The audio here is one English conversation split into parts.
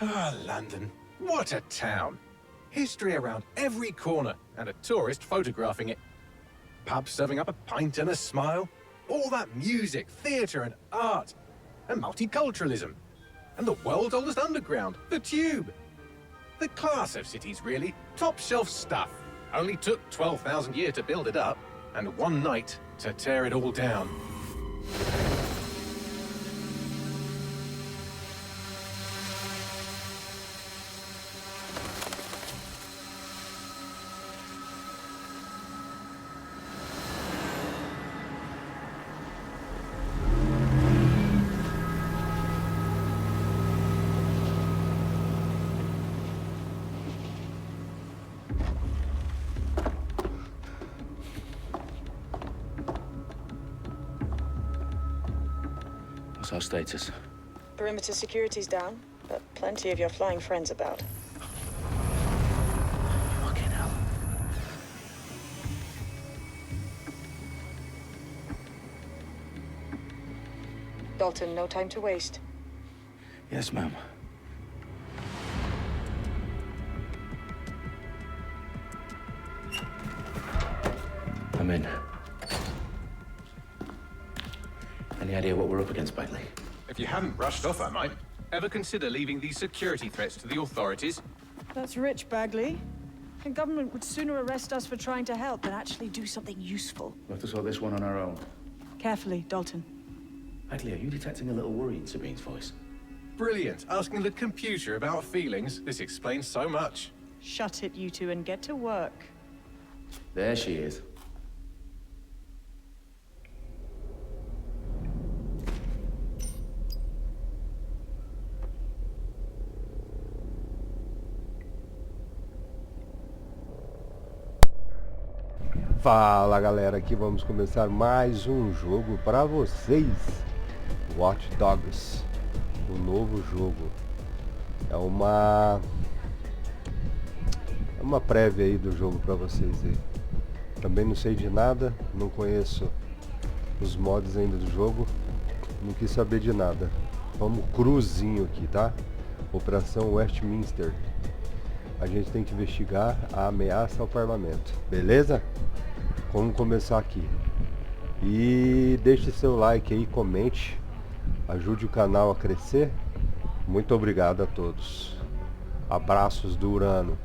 Ah, London. What a town. History around every corner and a tourist photographing it. Pubs serving up a pint and a smile. All that music, theatre and art. And multiculturalism. And the world's oldest underground, the Tube. The class of cities, really. Top shelf stuff. Only took 12,000 years to build it up, and one night to tear it all down. What's our status? Perimeter security's down, but plenty of your flying friends about. Fucking hell. Dalton, no time to waste. Yes, ma'am. I'm in. Any idea what we're up against, Bagley? If you hadn't brushed off, I might. Ever consider leaving these security threats to the authorities? That's rich, Bagley. The government would sooner arrest us for trying to help than actually do something useful. We'll have to sort this one on our own. Carefully, Dalton. Bagley, are you detecting a little worry in Sabine's voice? Brilliant. Asking the computer about feelings. This explains so much. Shut it, you two, and get to work. There she is. Fala galera, aqui vamos começar mais um jogo para vocês, Watch Dogs, o novo jogo. É uma prévia aí do jogo para vocês aí. Também não sei de nada, não conheço os mods ainda do jogo, não quis saber de nada. Vamos cruzinho aqui, tá? Operação Westminster. A gente tem que investigar a ameaça ao parlamento, beleza? Vamos começar aqui. E deixe seu like aí, comente, ajude o canal a crescer. Muito obrigado a todos. Abraços do Urano.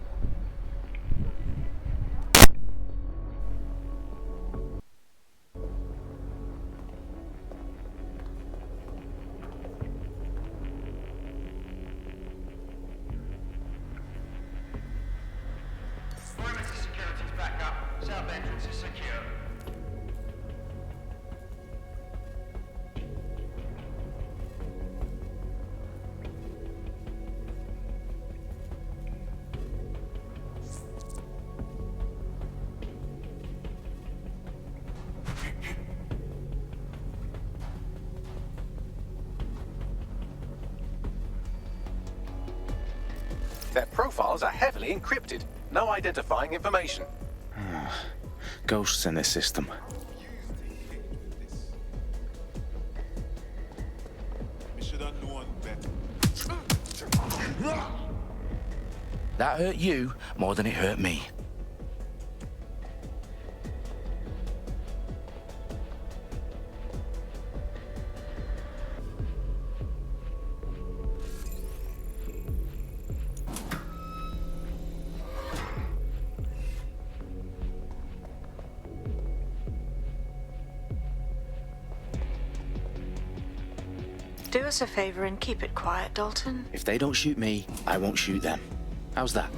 Their profiles are heavily encrypted. No identifying information. Ghosts in this system. That hurt you more than it hurt me. Do us a favor and keep it quiet, Dalton. If they don't shoot me, I won't shoot them. How's that?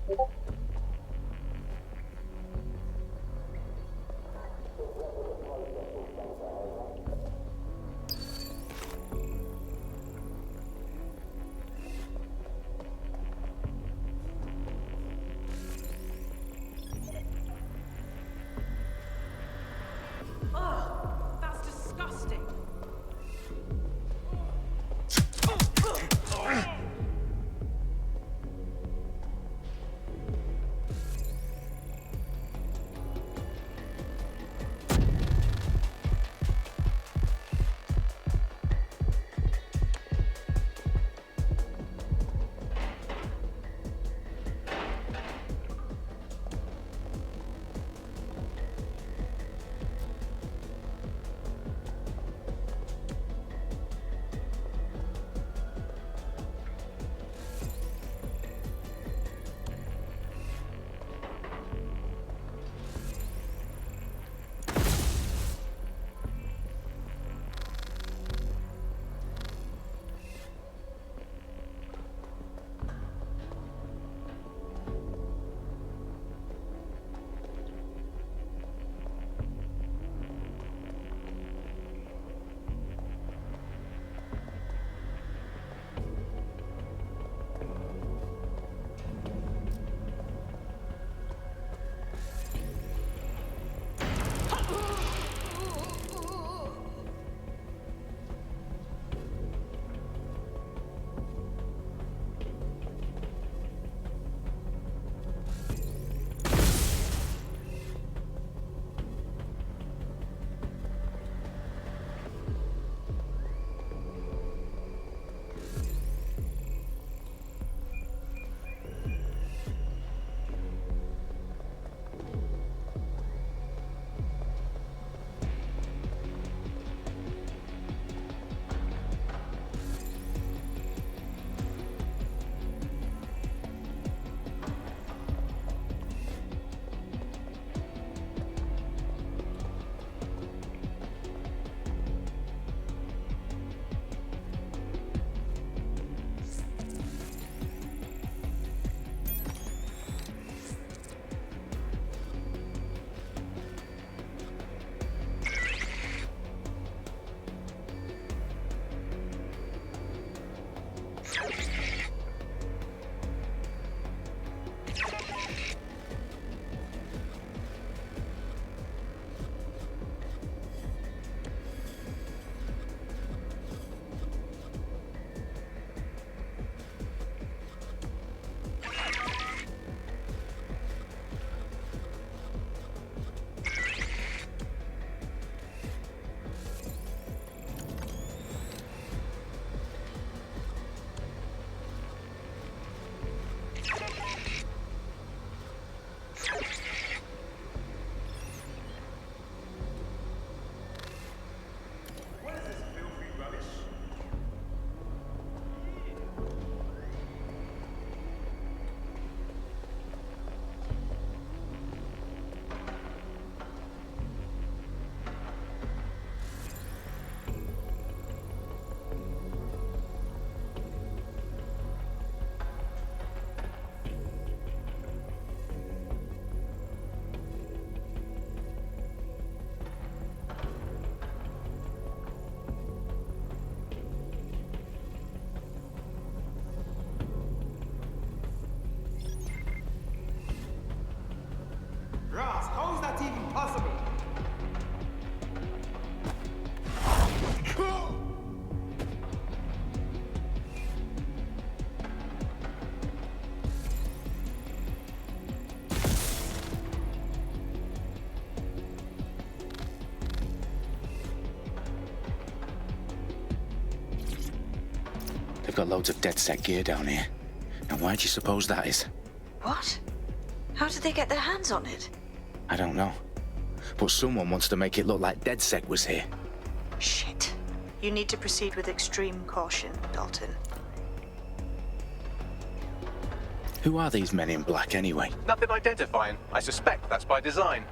That's disgusting. They've got loads of dead set gear down here. Now why do you suppose that is? What? How did they get their hands on it? I don't know. But someone wants to make it look like DedSec was here. Shit. You need to proceed with extreme caution, Dalton. Who are these men in black anyway? Nothing identifying. I suspect that's by design.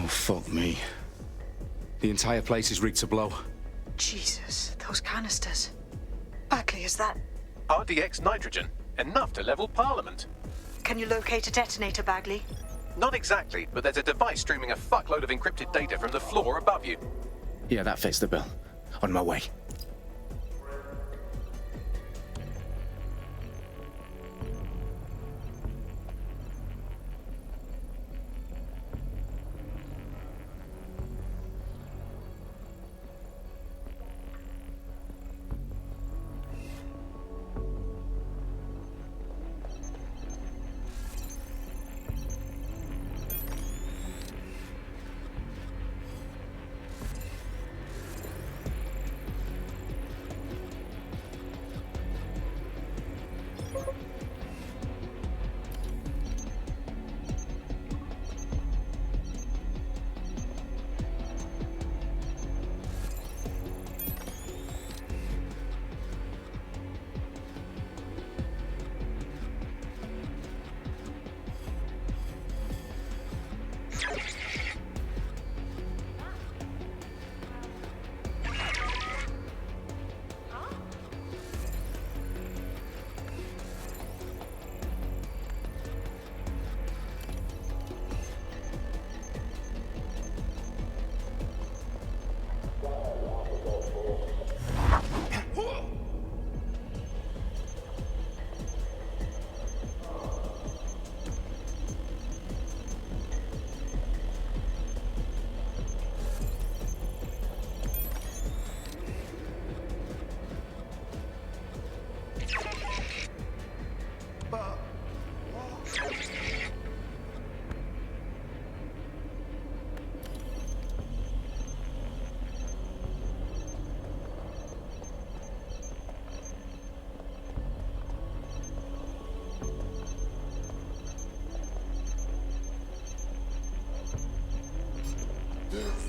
Oh, fuck me. The entire place is rigged to blow. Jesus, those canisters. Bagley, is that... RDX nitrogen, enough to level Parliament. Can you locate a detonator, Bagley? Not exactly, but there's a device streaming a fuckload of encrypted data from the floor above you. Yeah, that fits the bill. On my way.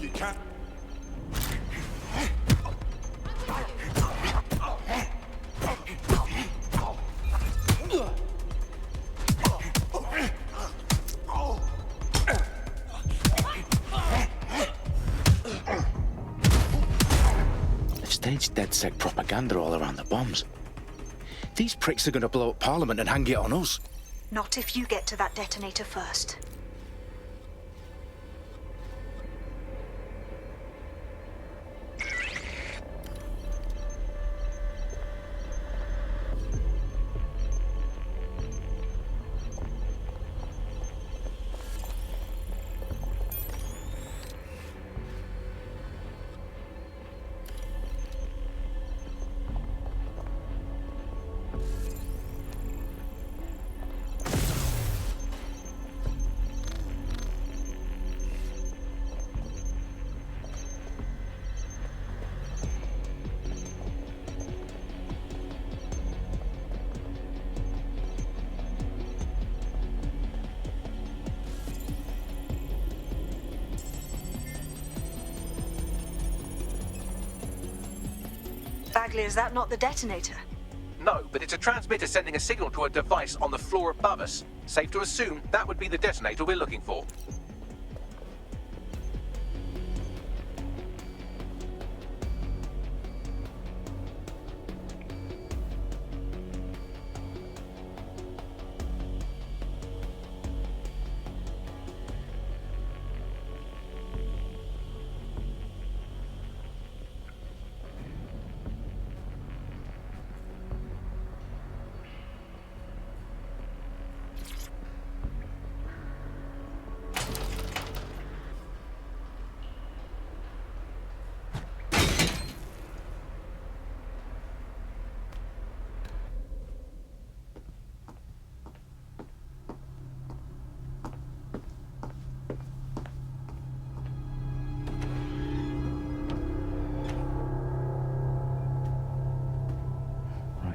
You can't. They've staged DedSec propaganda all around the bombs. These pricks are going to blow up Parliament and hang it on us. Not if you get to that detonator first. Bagley, is that not the detonator? No, but it's a transmitter sending a signal to a device on the floor above us. Safe to assume that would be the detonator we're looking for.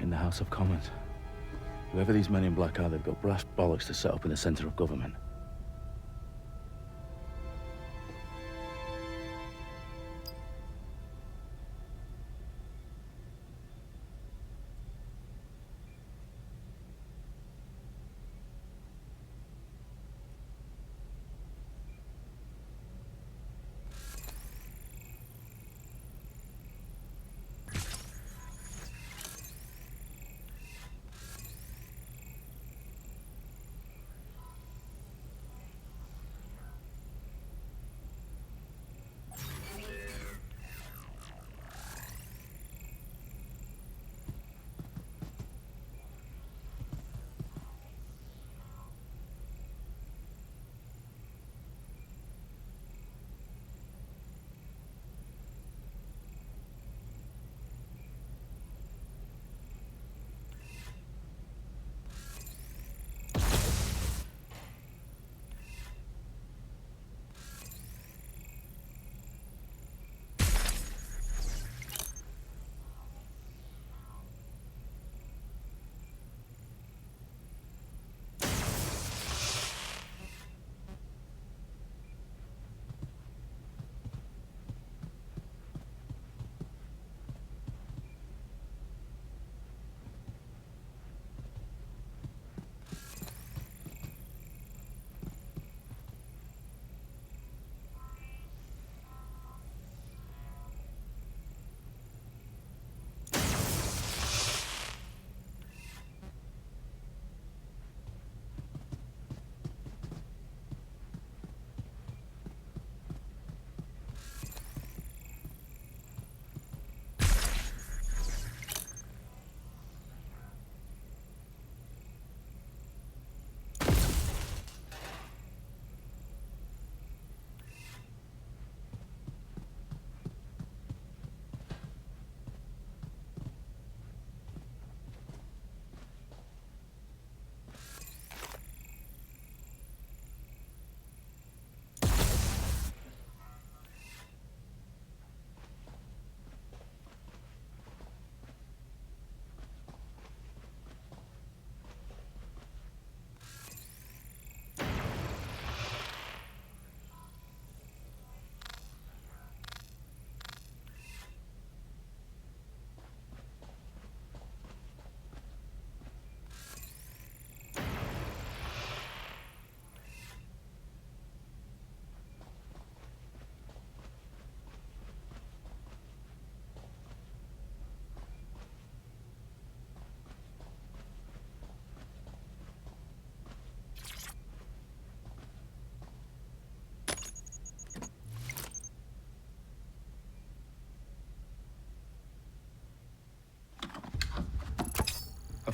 In the House of Commons. Whoever these men in black are, they've got brass bollocks to set up in the centre of government.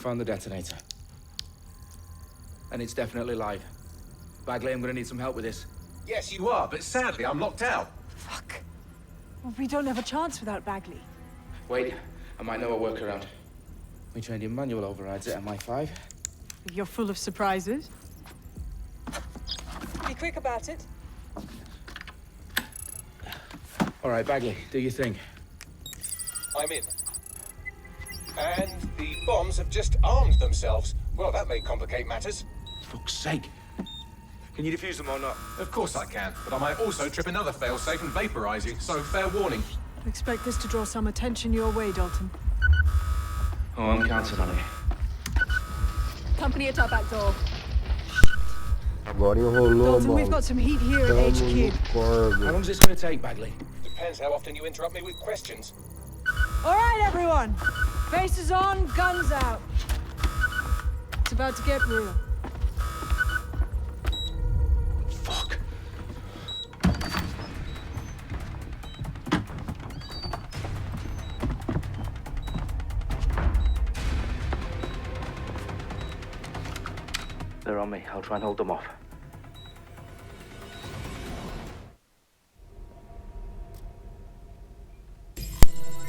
found the detonator. And it's definitely live. Bagley, I'm gonna need some help with this. Yes, you are, but sadly, I'm locked out. Fuck. Well, we don't have a chance without Bagley. Wait, I might know a workaround. We trained in manual overrides at MI5. You're full of surprises. Be quick about it. All right, Bagley, do your thing. I'm in. And the bombs have just armed themselves. Well, that may complicate matters. Fuck's sake. Can you defuse them or not? Of course I can, but I might also trip another failsafe and vaporize you, so fair warning. I expect this to draw some attention your way, Dalton. Oh, I'm counting on it. Company at our back door. Agora enrolou, Dalton, we've mal. got some heat here at Tamo HQ. no How corvo. long's this gonna take, Bagley? Depends how often you interrupt me with questions. All right, everyone. Faces on, guns out. It's about to get real. Fuck. They're on me. I'll try and hold them off.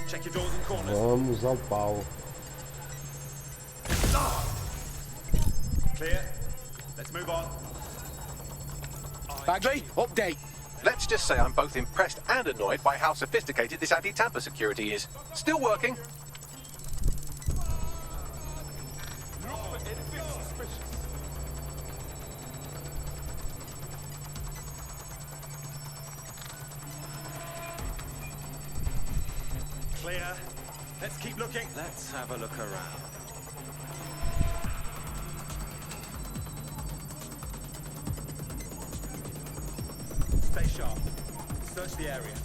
Check your doors and corners. Vamos ao pau. Clear. Let's move on. Bagley, update. Let's just say I'm both impressed and annoyed by how sophisticated this anti-tamper security is. Still working. Clear. Let's keep looking. Let's have a look around. Stay sharp. Search the area.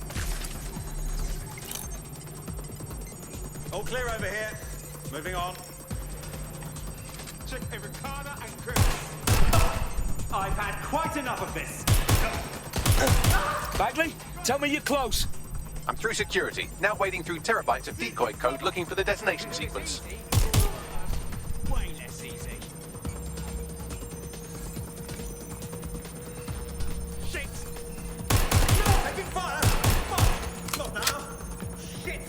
All clear over here. Moving on. Check every corner and crevice. I've had quite enough of this. Bagley, tell me you're close. I'm through security, now wading through terabytes of decoy code looking for the detonation sequence. Way less easy. Shit! Taking fire! Fuck! Stop now! Shit!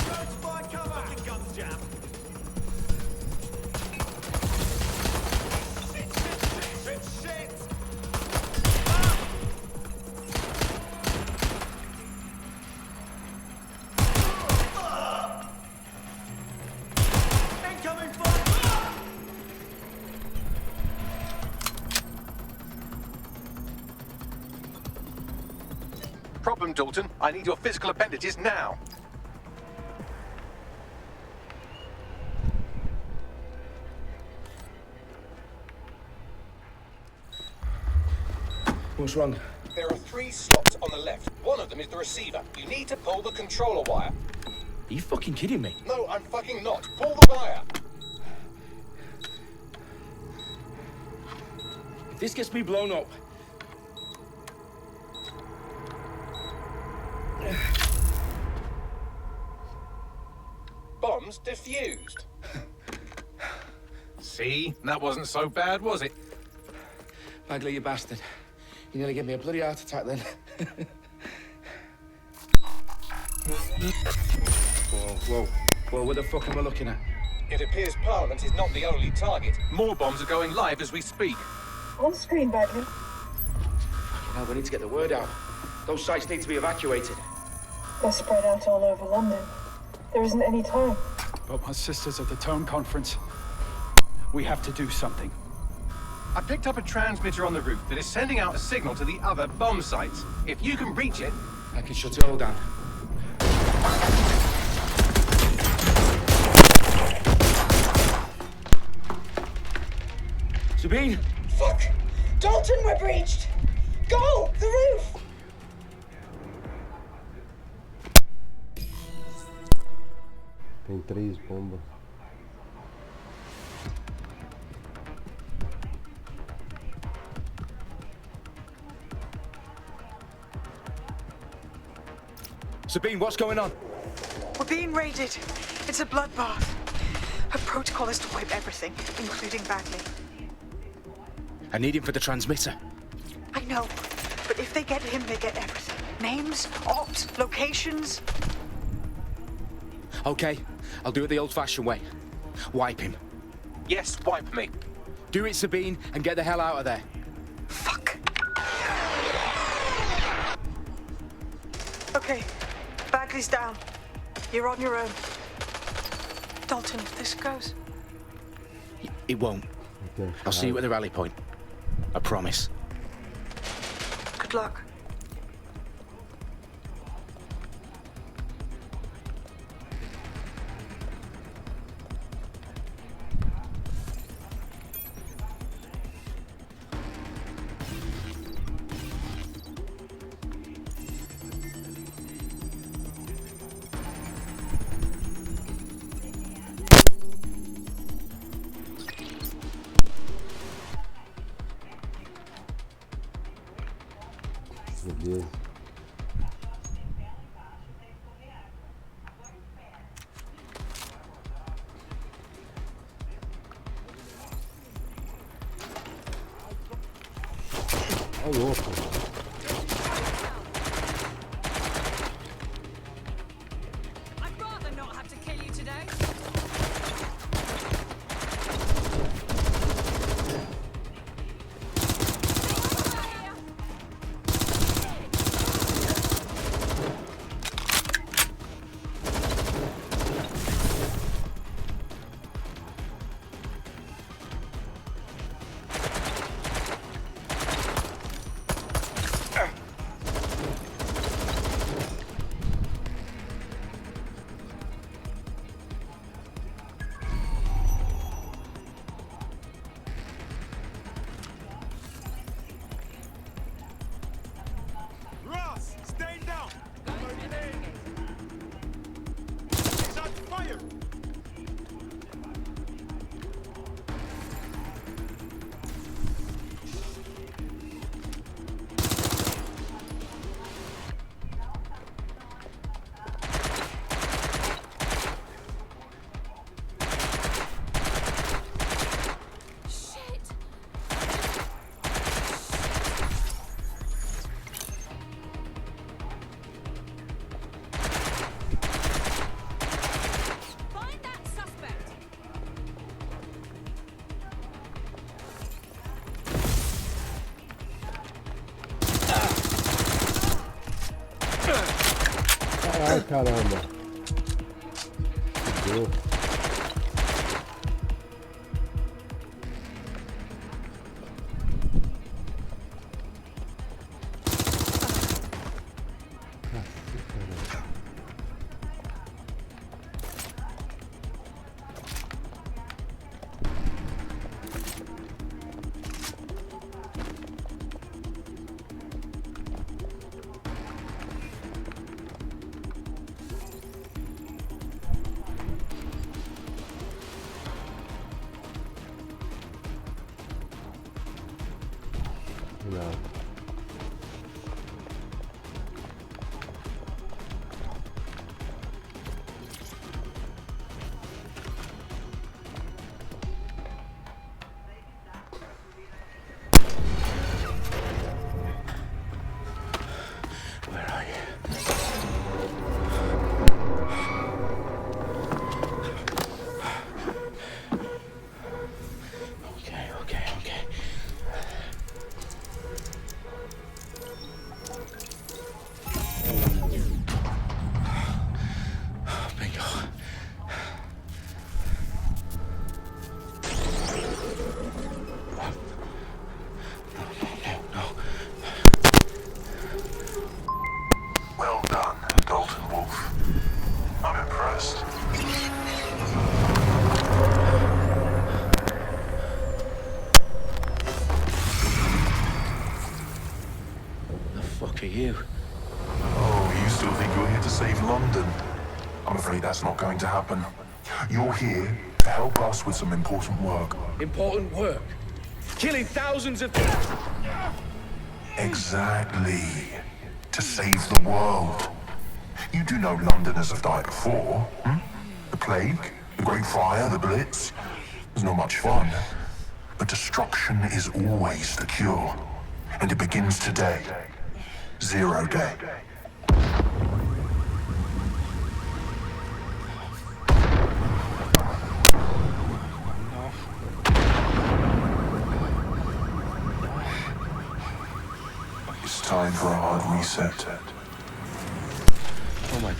Roads by cover! Fucking guns jam! Shit! Incoming fire! Problem, Dalton. I need your physical appendages now. What's wrong? There are 3 slots on the left. One of them is the receiver. You need to pull the controller wire. Are you fucking kidding me? No, I'm fucking not. Pull the wire. If this gets me blown up... Bombs defused. See? That wasn't so bad, was it? Bagley, you bastard. You nearly gave me a bloody heart attack then. Whoa, what the fuck am I looking at? It appears Parliament is not the only target. More bombs are going live as we speak. On screen, Bagley. Now we need to get the word out. Those sites need to be evacuated. They're spread out all over London. There isn't any time. But my sister's at the town conference. We have to do something. I picked up a transmitter on the roof that is sending out a signal to the other bomb sites. If you can reach it... I can shut it all down. Sabine! Fuck! Dalton, we're breached! Go! The roof! Tem 3 bombas. Sabine, what's going on? We're We're being raided. It's a bloodbath. Her protocol is to wipe everything, including Bagley. I need him for the transmitter. I know, but if they get him, they get everything. Names, ops, locations. Okay, I'll do it the old-fashioned way. Wipe him. Yes, wipe me. Do it, Sabine, and get the hell out of there. Fuck. Okay, Bagley's down. You're on your own. Dalton, if this goes... It won't. Okay, I'll see you at the rally point. I promise. Good luck. Beleza. Ô, louco. I'd rather not have to kill you today. Ross, stay down. Shots fired. Find that suspect. Ai, caramba. Fudeu. Não. Where are you? Okay. Bingo. No. Well done, Dalton Wolf. I'm impressed. The fuck are you? Oh, you still think you're here to save London? I'm afraid that's not going to happen. You're here to help us with some important work. Important work. Killing thousands of... Exactly. To save the world. You do know Londoners have died before, hmm? The plague, the Great Fire, the Blitz. It's not much fun. But destruction is always the cure. And it begins today. 0 day. It's time for a hard reset. Oh my god.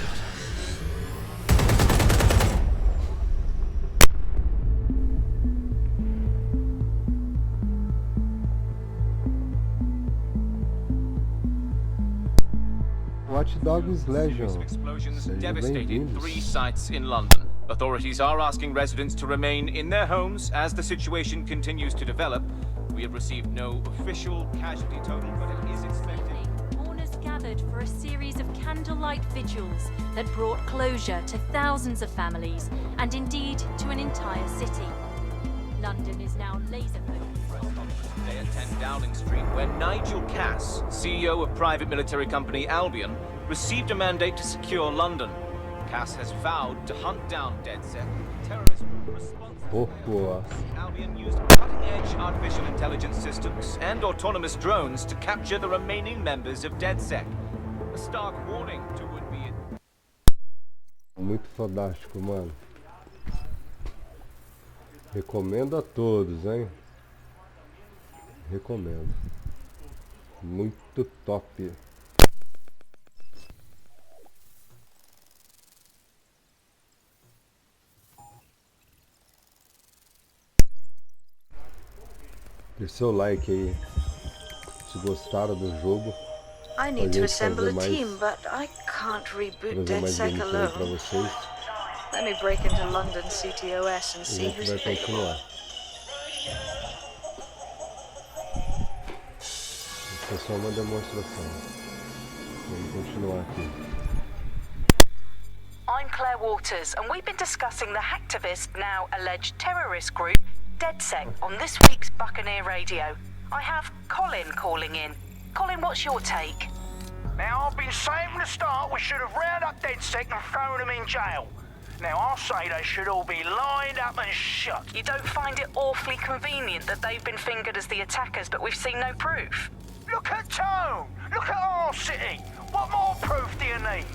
Watch Dogs Legion. Explosions Sejam devastated bem-vindos. 3 sites in London. Authorities are asking residents to remain in their homes as the situation continues to develop. We have received no official casualty total, but it is expected. Mourners gathered for a series of candlelight vigils that brought closure to thousands of families and indeed to an entire city. London is now laser-focused. Today at 10 Dowling Street, where Nigel Cass, CEO of private military company Albion, received a mandate to secure London. Cass has vowed to hunt down DedSec, terrorist group responsible. Albion used cutting-edge artificial intelligence systems and autonomous drones to capture the remaining members of DedSec. A stark warning to would-be... Muito fodástico, mano. Recomendo a todos, hein? Recomendo. Muito top. Deixe seu like aí se gostaram do jogo. I need to assemble a team, but I can't reboot DedSec pra alone. vocês. Let me break into London CTOS and A see gente who's vai available. continuar. Isso é só uma demonstração. Vamos continuar aqui. I'm Claire Waters, and we've been discussing the hacktivist, now alleged terrorist group, DedSec, on this week's Buccaneer Radio. I have Colin calling in. Colin, what's your take? Now, I've been saying from the start we should have rounded up DedSec and thrown them in jail. Now, I'll say they should all be lined up and shot. You don't find it awfully convenient that they've been fingered as the attackers, but we've seen no proof? Look at Tone! Look at our city! What more proof do you need?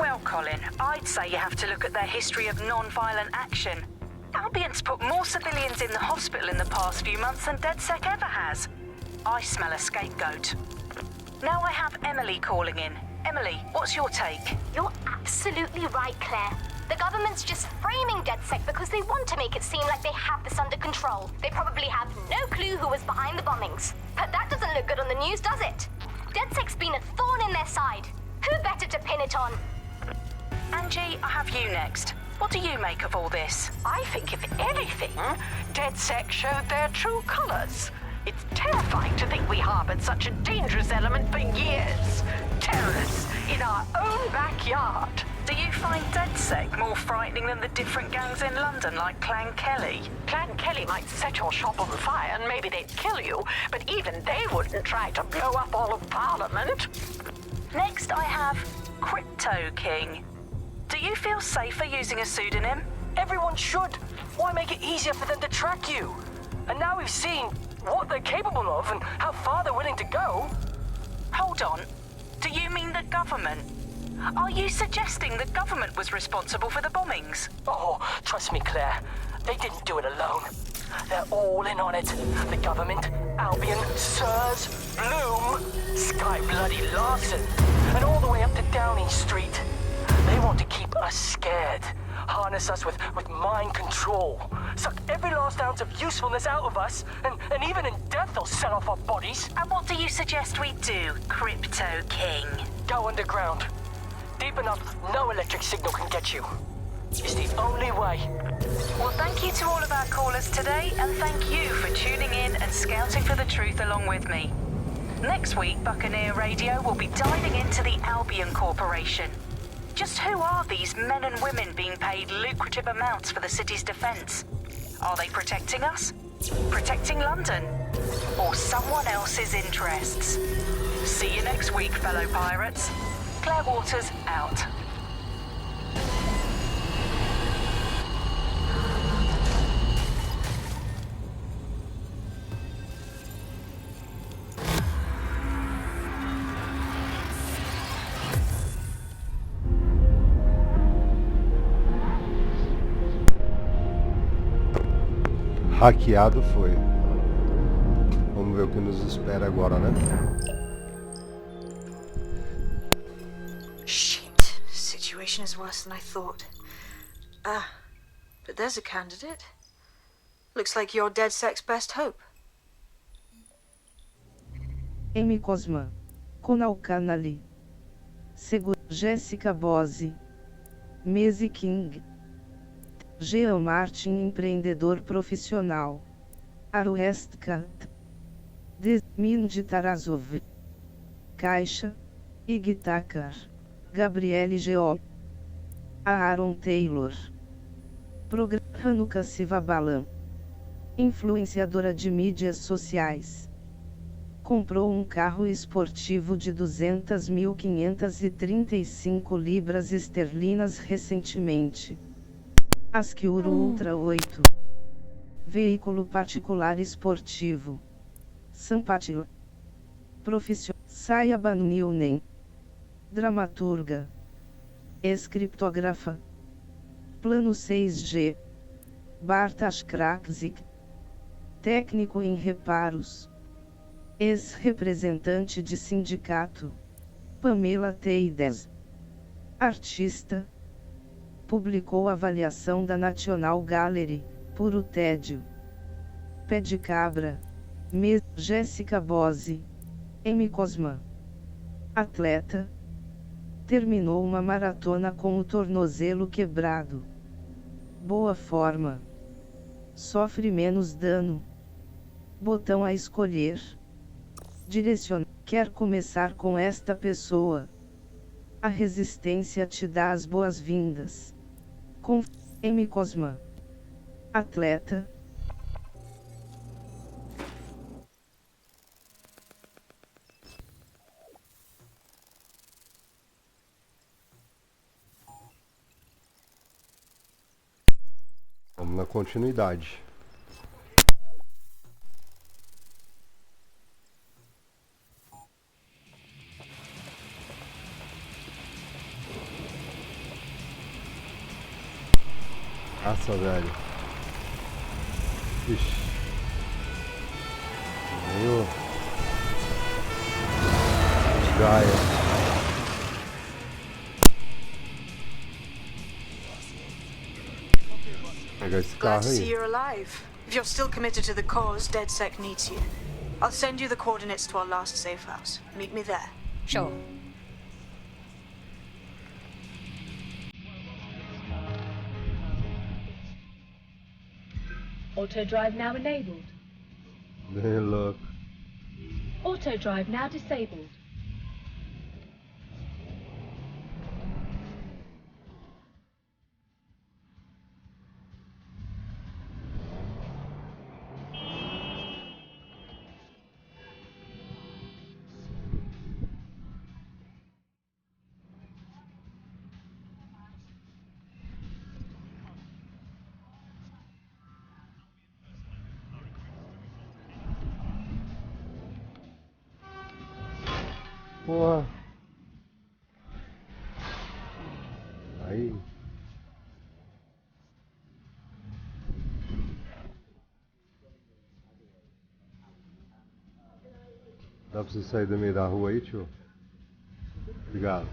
Well, Colin, I'd say you have to look at their history of non-violent action. Albion's put more civilians in the hospital in the past few months than DedSec ever has. I smell a scapegoat. Now I have Emily calling in. Emily, what's your take? You're absolutely right, Claire. The government's just framing DedSec because they want to make it seem like they have this under control. They probably have no clue who was behind the bombings. But that doesn't look good on the news, does it? DedSec's been a thorn in their side. Who better to pin it on? Angie, I have you next. What do you make of all this? I think, if anything, DedSec showed their true colors. It's terrifying to think we harbored such a dangerous element for years. Terrorists in our own backyard. Do you find DedSec more frightening than the different gangs in London, like Clan Kelly? Clan Kelly might set your shop on fire and maybe they'd kill you, but even they wouldn't try to blow up all of Parliament. Next, I have Crypto King. Do you feel safer using a pseudonym? Everyone should. Why make it easier for them to track you? And now we've seen what they're capable of and how far they're willing to go. Hold on. Do you mean the government? Are you suggesting the government was responsible for the bombings? Oh, trust me, Claire. They didn't do it alone. They're all in on it. The government, Albion, Sirs, Bloom, Sky Bloody Larson, and all the way up to Downing Street. They want to keep us scared, harness us with mind control, suck every last ounce of usefulness out of us, and even in death they'll set off our bodies. And what do you suggest we do, Crypto King? Go underground. Deep enough, no electric signal can get you. It's the only way. Well, thank you to all of our callers today, and thank you for tuning in and scouting for the truth along with me. Next week, Buccaneer Radio will be diving into the Albion Corporation. Just who are these men and women being paid lucrative amounts for the city's defense? Are they protecting us? Protecting London? Or someone else's interests? See you next week, fellow pirates. Claire Waters, out. hackeado foi. Vamos ver o que nos espera agora, né? Shit. Situation is worse than I thought. Ah, but there's a candidate. Looks like you're DedSec's best hope. Amy Cosma. Conal Canali. Jessica Bose. Maisie King. Jean Martin, empreendedor profissional. Aruestka. Desmin Tarazov. Caixa. Ig Takar. Gabriele Geo. Aaron Taylor. Hanuka Sivabalan. Influenciadora de mídias sociais. Comprou um carro esportivo de 200.535 libras esterlinas recentemente. Ascuro Ultra 8. Veículo particular esportivo. Sampatia. Profissional. Saya Banilnen. Dramaturga. Escriptógrafa. Plano 6G. Bartasz Krakzik. Técnico em reparos. Ex-representante de sindicato. Pamela Teides. Artista. Publicou avaliação da National Gallery, Puro Tédio. Pé de Cabra. Jéssica Bose. Amy Cosma. Atleta. Terminou uma maratona com o tornozelo quebrado. Boa forma. Sofre menos dano. Botão a escolher. Direciona. Quer começar com esta pessoa? A Resistência te dá as boas-vindas. Com Amy Cosma. Atleta. Vamos na continuidade. Nossa, velho. Ixi. Meio... Gaia. Pegar esse Glad carro to see aí. you're alive. If you're still committed to the cause, DedSec needs you. I'll send you the coordinates to our last safe house. Meet me there. Sure. Auto drive now enabled. Hey, look. Auto drive now disabled. Porra. Aí. Dá pra você sair do meio da rua aí, tio? Obrigado.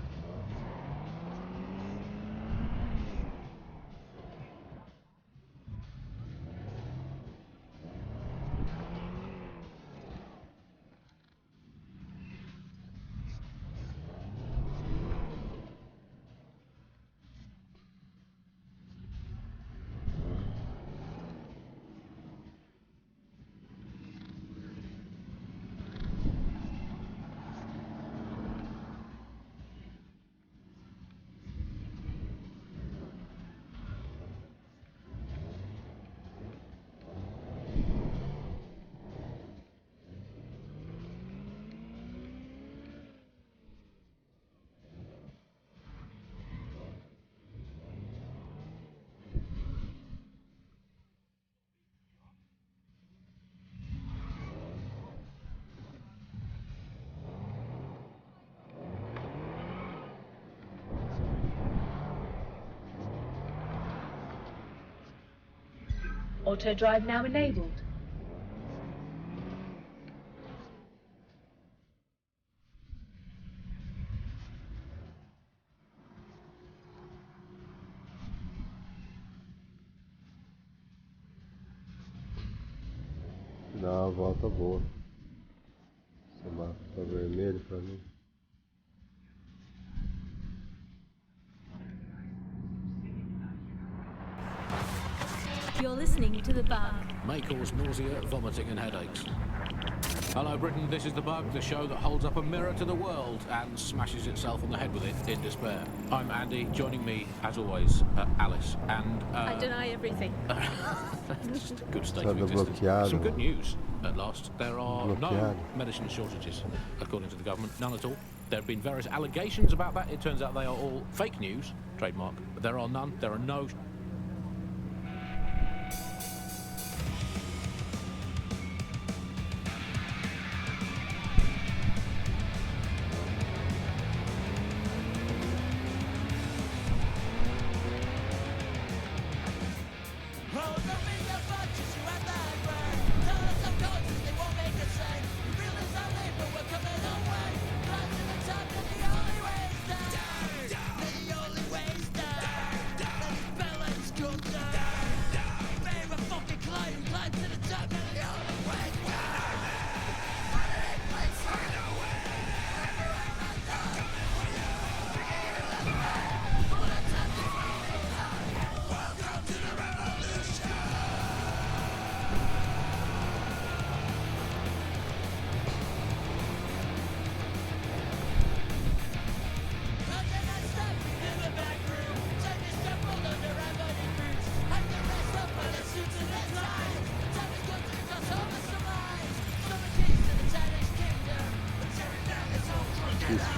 Auto drive now enabled. Dá uma volta boa. Semáforo tá vermelho pra mim. You're listening to The Bug. May cause nausea, vomiting and headaches. Hello Britain, this is The Bug, the show that holds up a mirror to the world and smashes itself on the head with it in despair. I'm Andy, joining me, as always, Alice, and... I deny everything. Just a good state of existence. Some good news, at last. There are no medicine shortages, according to the government, none at all. There have been various allegations about that. It turns out they are all fake news, trademark. But there are none, there are no...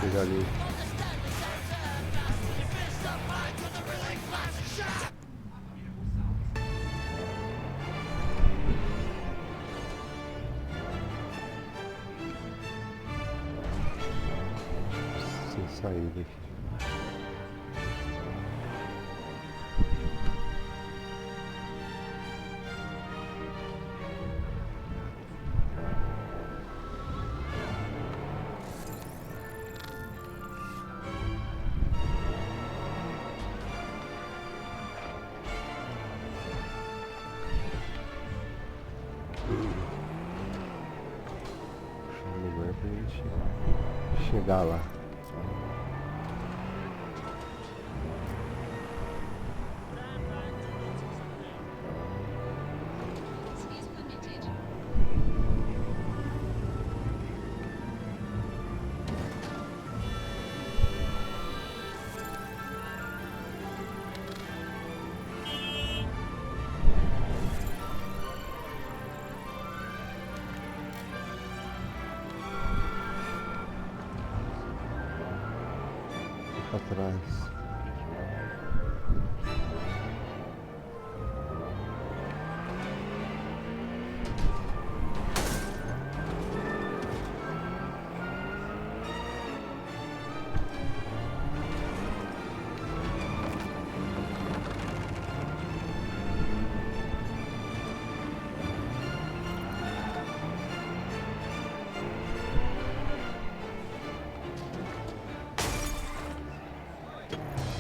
Chegar ali. Sem saída aqui. Chegar lá. Atrás.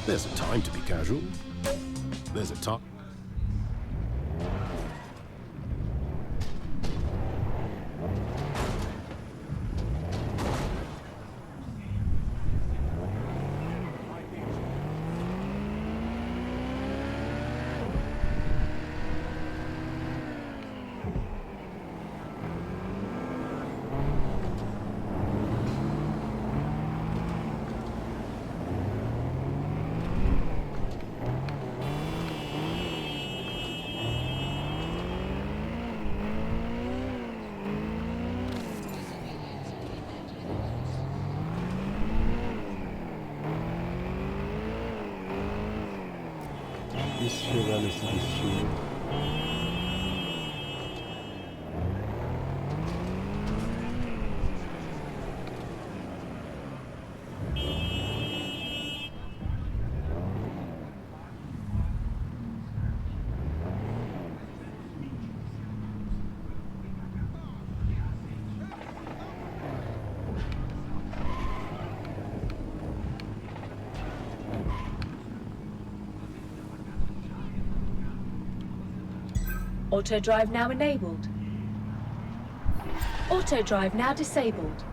There's a time to be casual. There's a time. E se chegar nesse destino? Auto drive now enabled. Auto drive now disabled.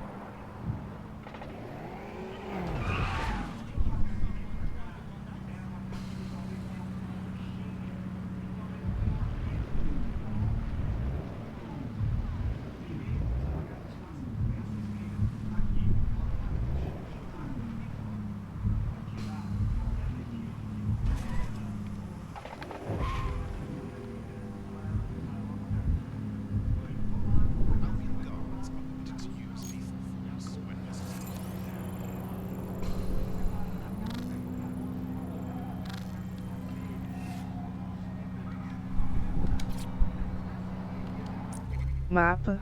Mapa.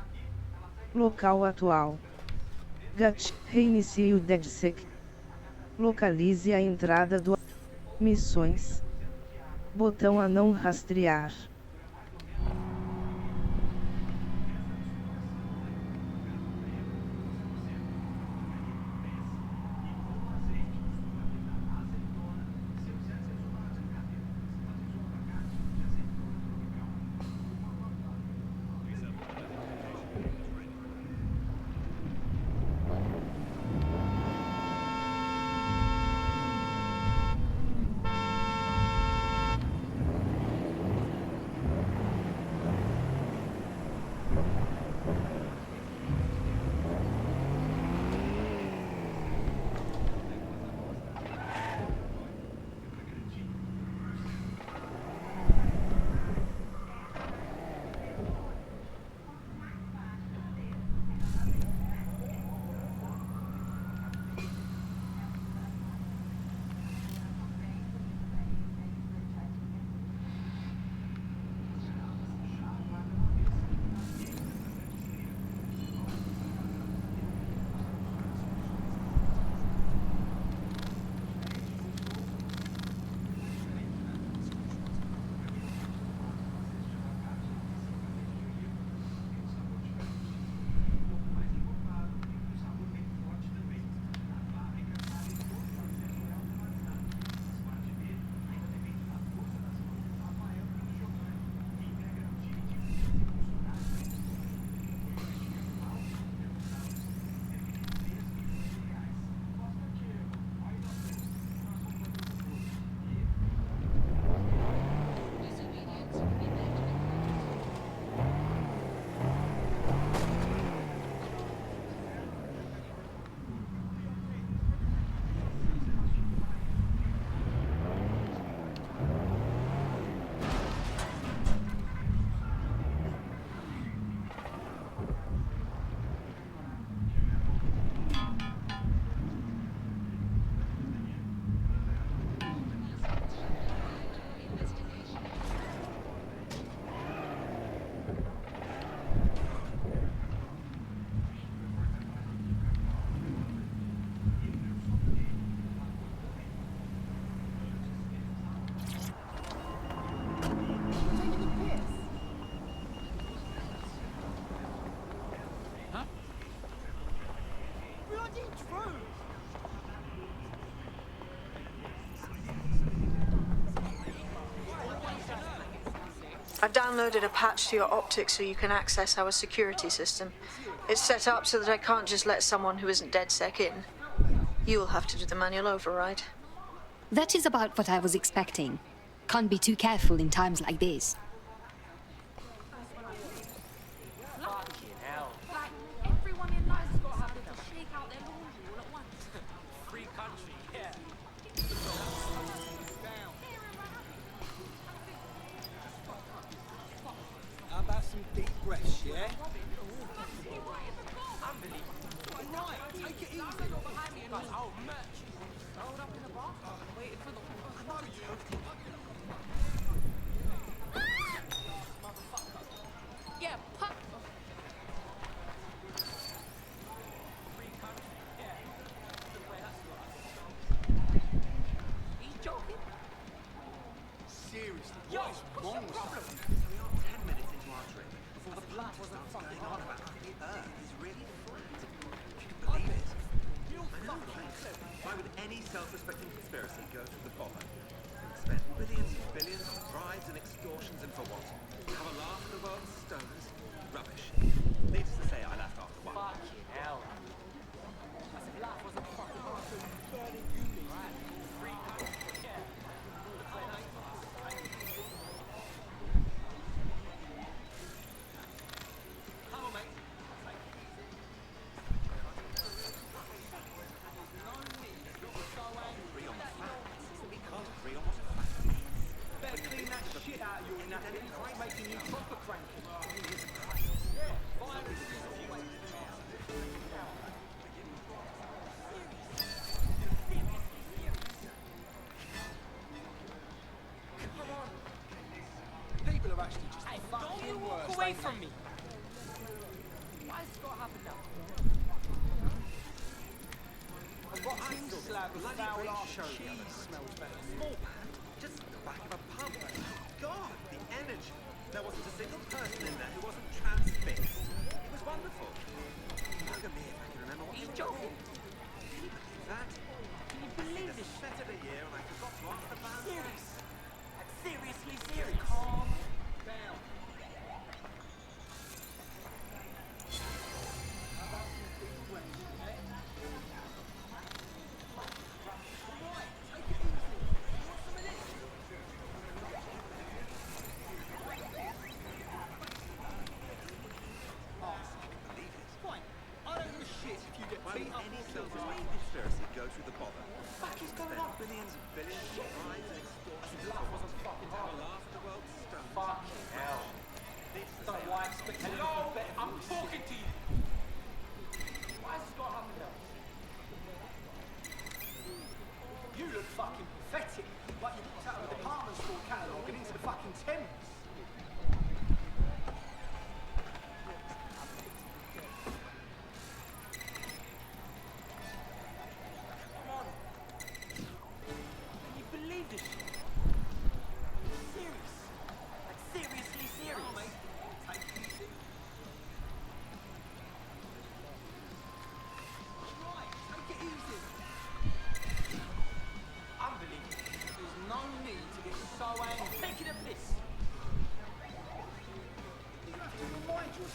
Local atual. Reinicie o DedSec. Localize a entrada do... Missões. Botão a não rastrear. I've downloaded a patch to your optics so you can access our security system. It's set up so that I can't just let someone who isn't DedSec in. You'll have to do the manual override. That is about what I was expecting. Can't be too careful in times like this. Why would any self-respecting conspiracy go to the bottom? spent billions and billions on bribes and extortions, and for what? Have a laugh at the world's stoners? Rubbish. Needless to say, I left after one. Fucking hell. As if life was a fucking awesome burning unit. Right. Free yeah. Come on, mate. Better clean that shit out of your nappy. I ain't making you proper cranky. Yeah, violence is always come on. People are actually just fucking don't walk away from me. Why has it got to happen now? A rotting slab of foul-ass cheese smells better. Small man, just the back of a pub. God, the energy. There wasn't a single person in there who wasn't transfixed. It was wonderful. Look at me if I can remember what He's joking. Can you believe that? Can you believe this? Set of the year and I forgot to ask the band. Serious? Like seriously serious? Calm down.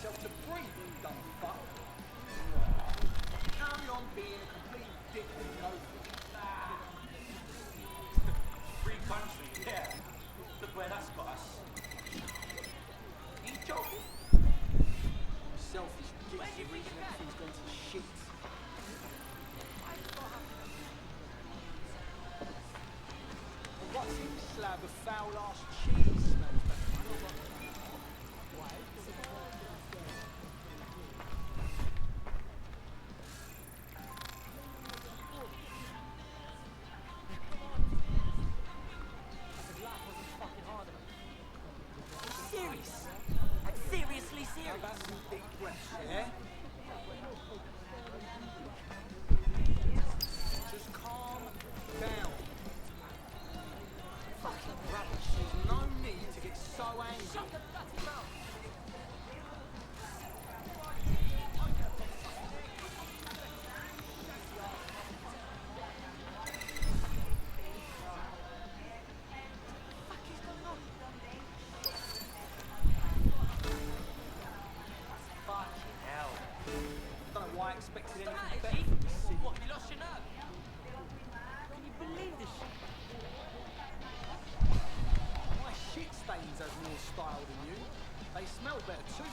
yourself to breathe, you dumb fuck. Carry on being a complete dick and go for it. Free country, yeah. Look where that's got us. You joking? Selfish dicks are reason everything's gone to shit. A rotting slab of foul-ass cheese smells better. Serious? Like seriously serious? How about some deep breaths, yeah? Just calm down. Fucking rubbish. There's no need to get so angry. Shut the bloody mouth. I expected anything better from this city. What, you lost your nerve? Can you believe this shit? My shit stains has more style than you. They smell better too.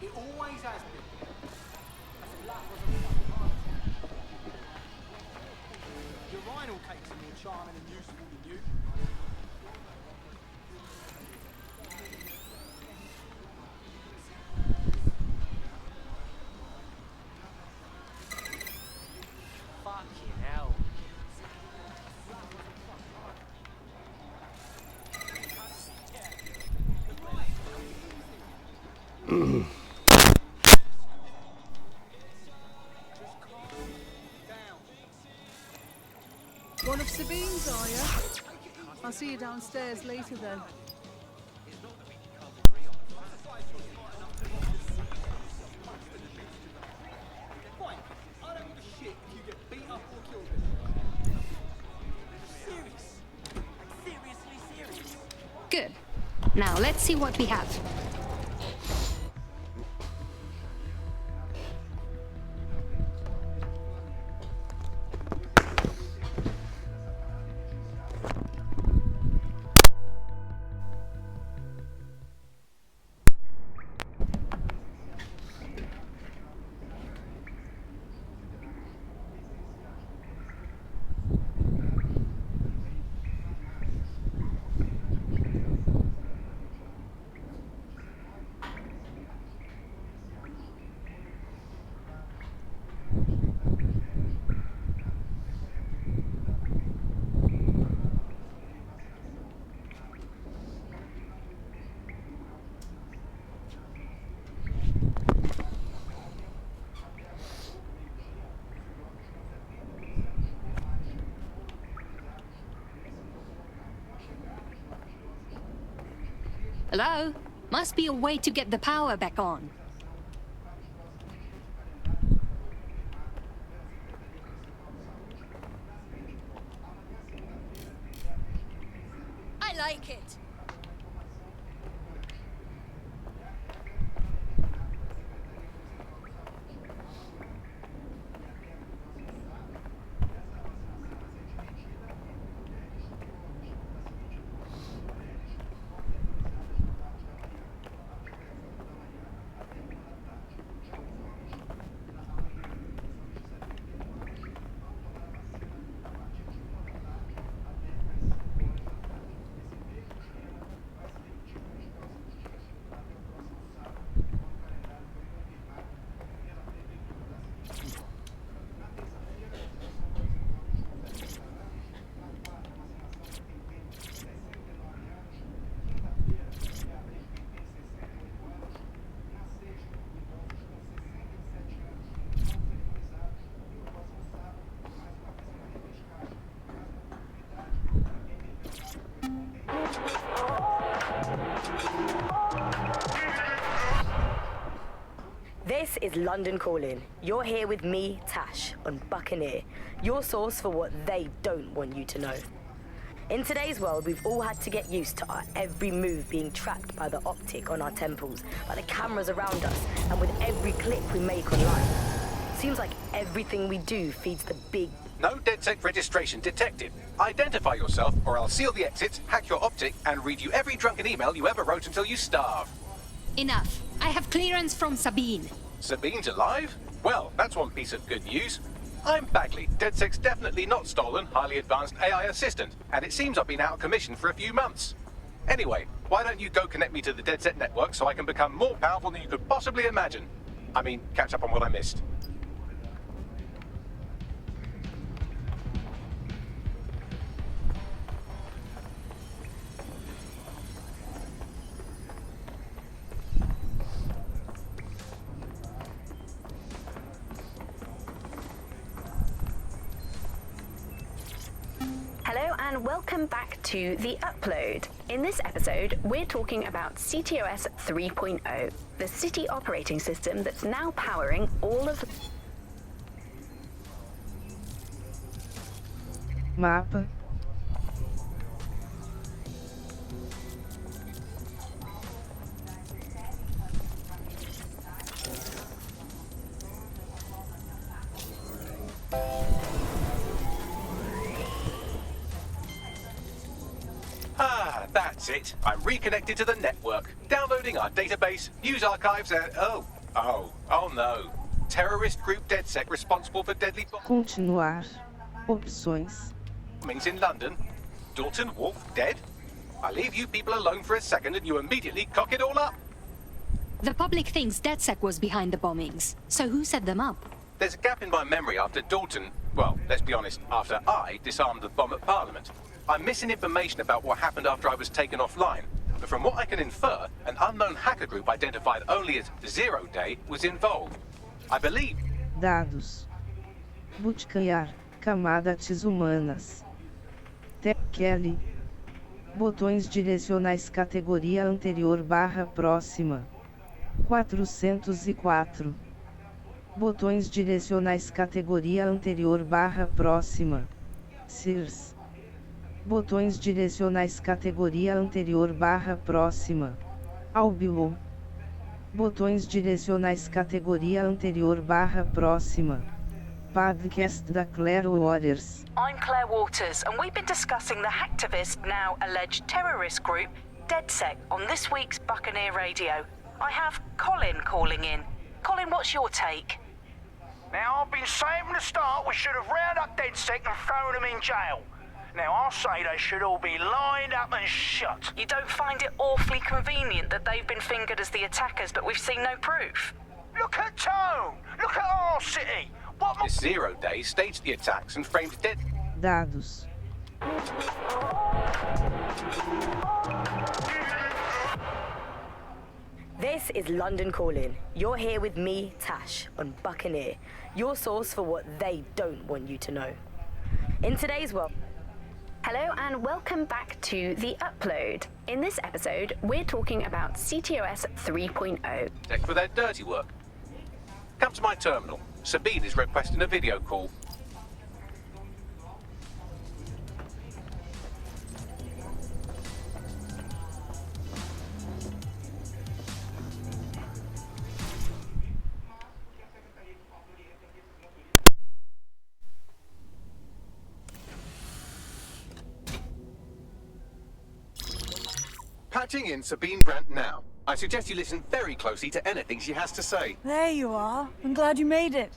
It always has been. As if life was a fucking hard. vinyl cakes are more charming and useful than you. Fucking hell. One of Sabine's, are you? I'll see you downstairs later then. Good. Now let's see what we have. Hello? Must be a way to get the power back on. I like it. This is London Calling. You're here with me, Tash, on Buccaneer, your source for what they don't want you to know. In today's world, we've all had to get used to our every move being tracked by the optic on our temples, by the cameras around us, and with every click we make online. Seems like everything we do feeds the big... No DedSec registration detected. Identify yourself, or I'll seal the exits, hack your optic, and read you every drunken email you ever wrote until you starve. Enough. I have clearance from Sabine. Sabine's alive? Well, that's one piece of good news. I'm Bagley, DedSec's definitely not stolen, highly advanced AI assistant, and it seems I've been out of commission for a few months. Anyway, why don't you go connect me to the DedSec network so I can become more powerful than you could possibly imagine? I mean, catch up on what I missed. Hello and welcome back to The Upload. In this episode, we're talking about CTOS 3.0, the city operating system that's now powering all of... Mapa. Ah, that's it. I'm reconnected to the network, downloading our database, news archives, and... Oh no. Terrorist group DedSec responsible for deadly... Continuar. Opções. bombings in London. Dalton Wolfe dead? I leave you people alone for a second and you immediately cock it all up. The public thinks DedSec was behind the bombings. So who set them up? There's a gap in my memory after Dalton, well, let's be honest, after I disarmed the bomb at Parliament. I'm missing information about what happened after I was taken offline. But from what I can infer, an unknown hacker group identified only as Zero Day was involved. I believe... Dados. Bootcamp, camadas humanas. Kelly. Botões direcionais categoria anterior barra próxima. 404. Botões direcionais categoria anterior barra próxima. Sears. Botões direcionais categoria anterior barra próxima. Albion. Botões direcionais categoria anterior barra próxima. Podcast da Claire Waters. I'm Claire Waters, and we've been discussing the hacktivist, now alleged terrorist group, DedSec, on this week's Buccaneer Radio. I have Colin calling in. Colin, what's your take? Now, I've been saying from the start we should have rounded up DedSec and thrown them in jail. Now, I'll say they should all be lined up and shot. You don't find it awfully convenient that they've been fingered as the attackers, but we've seen no proof? Look at Tone! Look at our city! What The Zero Day staged the attacks and framed dead... Dados. This is London Calling. You're here with me, Tash, on Buccaneer, your source for what they don't want you to know. In today's world... Hello and welcome back to The Upload. In this episode, we're talking about CTOS 3.0. Tech for their dirty work. Come to my terminal. Sabine is requesting a video call. Patching in Sabine Brandt now. I suggest you listen very closely to anything she has to say. There you are. I'm glad you made it.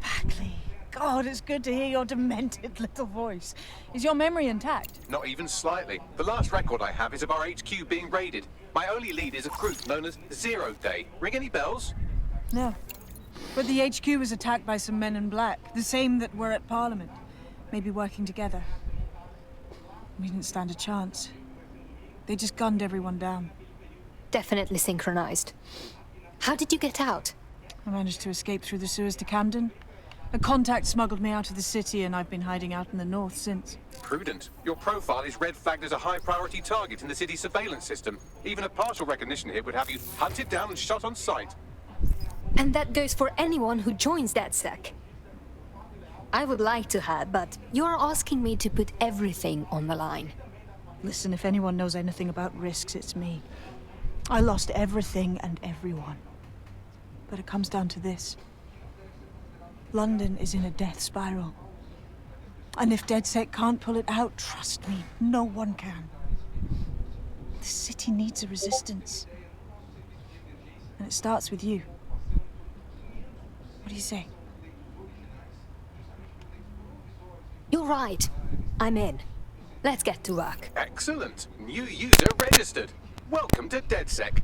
Bagley. God, it's good to hear your demented little voice. Is your memory intact? Not even slightly. The last record I have is of our HQ being raided. My only lead is a group known as Zero Day. Ring any bells? No. But the HQ was attacked by some men in black, the same that were at Parliament. Maybe working together. We didn't stand a chance. They just gunned everyone down. Definitely synchronized. How did you get out? I managed to escape through the sewers to Camden. A contact smuggled me out of the city, and I've been hiding out in the north since. Prudent. Your profile is red flagged as a high-priority target in the city's surveillance system. Even a partial recognition hit would have you hunted down and shot on sight. And that goes for anyone who joins DedSec. I would like to have, but you're asking me to put everything on the line. Listen, if anyone knows anything about risks, it's me. I lost everything and everyone. But it comes down to this. London is in a death spiral. And if DedSec can't pull it out, trust me, no one can. The city needs a resistance. And it starts with you. What do you say? You're right. I'm in. Let's get to work. Excellent. New user registered. Welcome to DedSec.